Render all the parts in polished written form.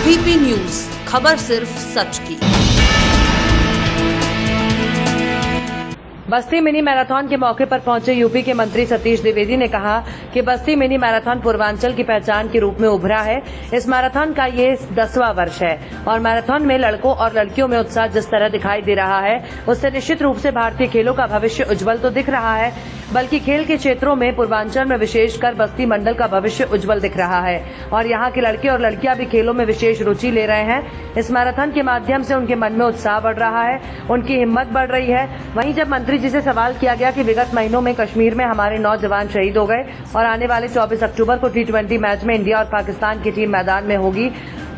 VP news, खबर सिर्फ सच की। बस्ती मिनी मैराथन के मौके पर पहुंचे यूपी के मंत्री सतीश द्विवेदी ने कहा कि बस्ती मिनी मैराथन पूर्वांचल की पहचान के रूप में उभरा है। इस मैराथन का ये 10वां वर्ष है और मैराथन में लड़कों और लड़कियों में उत्साह जिस तरह दिखाई दे रहा है उससे निश्चित रूप से भारतीय खेलों का भविष्य उज्जवल तो दिख रहा है, बल्कि खेल के क्षेत्रों में पूर्वांचल में विशेषकर बस्ती मंडल का भविष्य उज्जवल दिख रहा है और यहाँ के लड़के और लड़कियां भी खेलों में विशेष रुचि ले रहे हैं। इस मैराथन के माध्यम से उनके मन में उत्साह बढ़ रहा है, उनकी हिम्मत बढ़ रही है। वहीं जब मंत्री जी से सवाल किया गया कि विगत महीनों में कश्मीर में हमारे 9 जवान शहीद हो गए और आने वाले 24 अक्टूबर को T20 मैच में इंडिया और पाकिस्तान की टीम मैदान में होगी,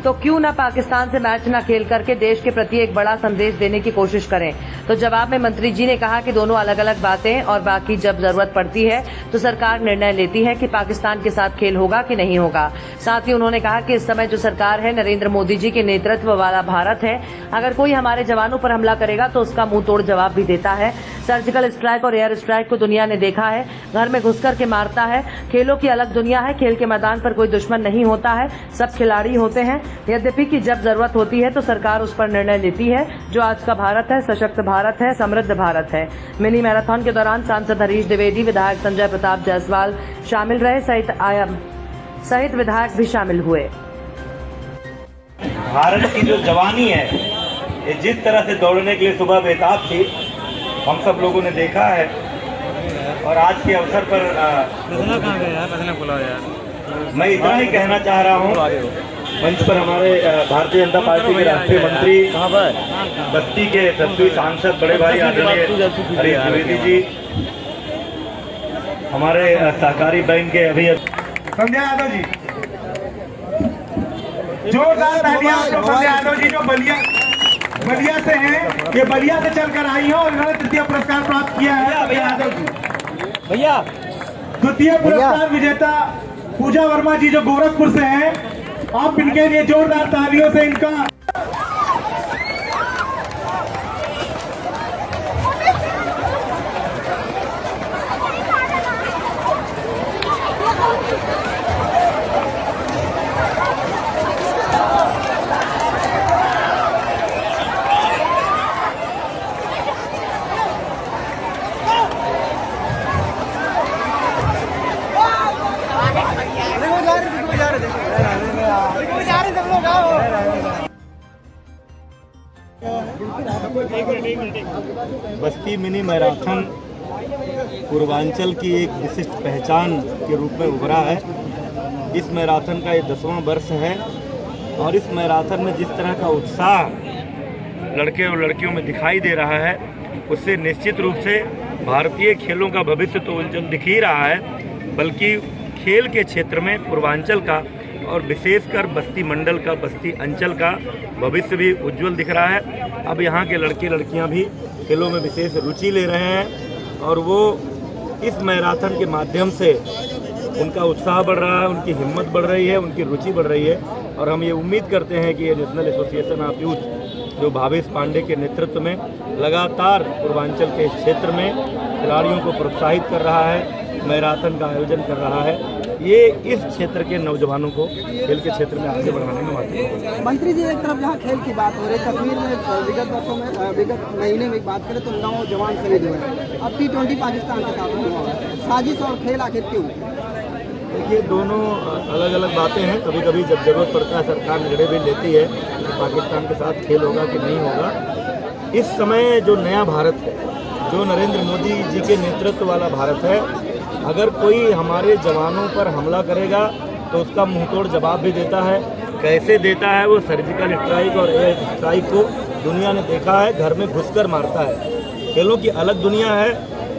तो क्यों न पाकिस्तान से मैच न खेल करके देश के प्रति एक बड़ा संदेश देने की कोशिश करें। तो जवाब में मंत्री जी ने कहा कि दोनों अलग अलग बातें और बाकी जब जरूरत पड़ती है तो सरकार निर्णय लेती है कि पाकिस्तान के साथ खेल होगा कि नहीं होगा। साथ ही उन्होंने कहा कि इस समय जो सरकार है नरेंद्र मोदी जी के नेतृत्व वाला भारत है, अगर कोई हमारे जवानों पर हमला करेगा तो उसका मुंह तोड़ जवाब भी देता है। सर्जिकल स्ट्राइक और एयर स्ट्राइक को दुनिया ने देखा है, घर में घुस कर के मारता है। खेलों की अलग दुनिया है, खेल के मैदान पर कोई दुश्मन नहीं होता है, सब खिलाड़ी होते हैं। यद्यपि कि जब जरूरत होती है तो सरकार उस पर निर्णय लेती है। जो आज का भारत है सशक्त भारत है, समृद्ध भारत है। मिनी मैराथन के दौरान सांसद हरीश द्विवेदी, विधायक संजय प्रताप जायसवाल शामिल रहे सहित विधायक भी शामिल हुए। भारत की जो जवानी है ये जिस तरह से दौड़ने के लिए सुबह बेताब थी, हम सब लोगों ने देखा है। और आज के अवसर पर मैं इतना ही कहना चाह रहा हूँ, मंच पर हमारे भारतीय जनता पार्टी के राष्ट्रीय मंत्री बस्ती के 10वीं सांसद बड़े भाई आदरणीय हरीश द्विवेदी जी, हमारे सहकारी बैंक के अभी संजय यादव जी, जोरदार तालियां संजय यादव जी जो बलिया से हैं, ये बलिया से चलकर आई हैं और इन्होंने तृतीय पुरस्कार प्राप्त किया है। संजय यादव जी भैया, द्वितीय पुरस्कार विजेता पूजा वर्मा जी जो गोरखपुर से हैं, आप इनके लिए जोरदार तालियों से इनका बस्ती मिनी मैराथन पूर्वांचल की एक विशिष्ट पहचान के रूप में उभरा है। इस मैराथन का ये 10वां वर्ष है और इस मैराथन में जिस तरह का उत्साह लड़के और लड़कियों में दिखाई दे रहा है उससे निश्चित रूप से भारतीय खेलों का भविष्य तो उज्जवल दिख ही रहा है, बल्कि खेल के क्षेत्र में पूर्वांचल का और विशेषकर बस्ती मंडल का, बस्ती अंचल का भविष्य भी उज्जवल दिख रहा है। अब यहाँ के लड़के लड़कियाँ भी खेलों में विशेष रुचि ले रहे हैं और वो इस मैराथन के माध्यम से उनका उत्साह बढ़ रहा है, उनकी हिम्मत बढ़ रही है, उनकी रुचि बढ़ रही है। और हम ये उम्मीद करते हैं कि ये नेशनल एसोसिएशन ऑफ यूथ जो भावेश पांडे के नेतृत्व में लगातार पूर्वांचल के क्षेत्र में खिलाड़ियों को प्रोत्साहित कर रहा है, मैराथन का आयोजन कर रहा है, ये इस क्षेत्र के नौजवानों को खेल के क्षेत्र में आगे बढ़ाने में महत्वपूर्ण है। मंत्री जी, एक तरफ जहाँ खेल की बात हो रही है, कश्मीर में विगत महीने में बात करें तो 9 जवान शहीद हुए। अब T20 पाकिस्तान के साथ हुआ है, साजिश और खेल आखिर क्यों? देखिए, दोनों अलग अलग बातें हैं। कभी कभी जब जरूरत पड़ता है सरकार निर्णय भी लेती है कि पाकिस्तान के साथ खेल होगा कि नहीं होगा। इस समय जो नया भारत है, जो नरेंद्र मोदी जी के नेतृत्व वाला भारत है, अगर कोई हमारे जवानों पर हमला करेगा तो उसका मुंहतोड़ जवाब भी देता है। कैसे देता है? वो सर्जिकल स्ट्राइक और एयर स्ट्राइक को दुनिया ने देखा है, घर में घुसकर मारता है। खेलों की अलग दुनिया है,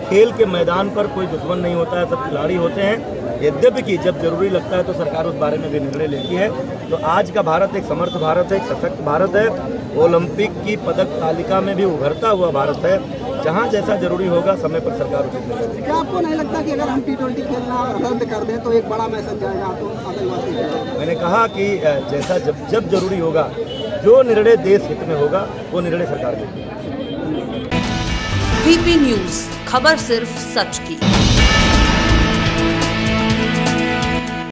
खेल के मैदान पर कोई दुश्मन नहीं होता है, सब खिलाड़ी होते हैं। यद्यपि कि जब जरूरी लगता है तो सरकार उस बारे में भी निर्णय लेती है। तो आज का भारत एक समर्थ भारत है, एक सशक्त भारत है, ओलंपिक की पदक तालिका में भी उभरता हुआ भारत है। जहाँ जैसा जरूरी होगा समय पर सरकार उचित निर्णय लेगी। क्या आपको नहीं लगता कि अगर हम T20 खेलना रद्द कर दें तो एक बड़ा मैसेज जाएगा तो आतंकवादी? मैंने कहा कि जैसा जब जरूरी होगा, जो निर्णय देश हित में होगा वो निर्णय सरकार लेगी। वीपी न्यूज, खबर सिर्फ सच की।